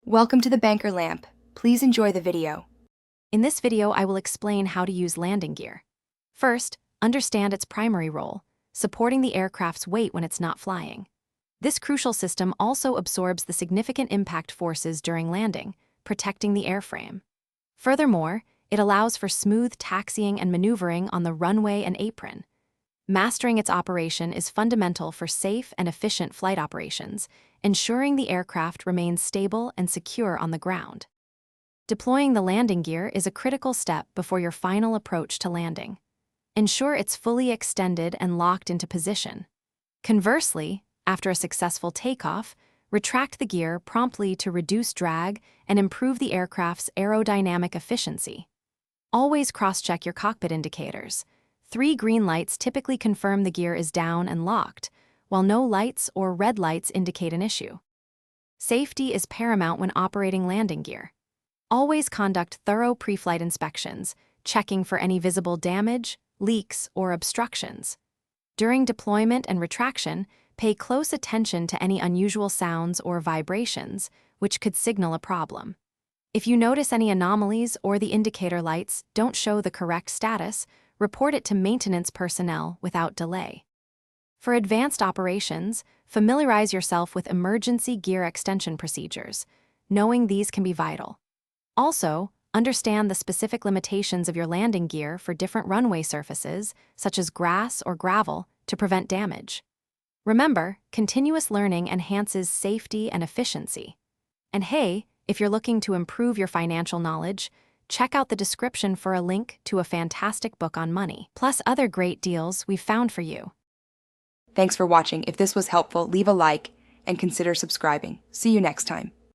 Welcome to the Banker Lamp. Please enjoy the video. In this video, I will explain how to use landing gear. First, understand its primary role, supporting the aircraft's weight when it's not flying. This crucial system also absorbs the significant impact forces during landing, protecting the airframe. Furthermore, it allows for smooth taxiing and maneuvering on the runway and apron. Mastering its operation is fundamental for safe and efficient flight operations, ensuring the aircraft remains stable and secure on the ground. Deploying the landing gear is a critical step before your final approach to landing. Ensure it's fully extended and locked into position. Conversely, after a successful takeoff, retract the gear promptly to reduce drag and improve the aircraft's aerodynamic efficiency. Always cross-check your cockpit indicators. 3 green lights typically confirm the gear is down and locked, while no lights or red lights indicate an issue. Safety is paramount when operating landing gear. Always conduct thorough pre-flight inspections, checking for any visible damage, leaks, or obstructions. During deployment and retraction, pay close attention to any unusual sounds or vibrations, which could signal a problem. If you notice any anomalies or the indicator lights don't show the correct status, report it to maintenance personnel without delay. For advanced operations, familiarize yourself with emergency gear extension procedures. Knowing these can be vital. Also, understand the specific limitations of your landing gear for different runway surfaces, such as grass or gravel, to prevent damage. Remember, continuous learning enhances safety and efficiency. And hey, if you're looking to improve your financial knowledge, check out the description for a link to a fantastic book on money, plus other great deals we've found for you. Thanks for watching. If this was helpful, leave a like and consider subscribing. See you next time.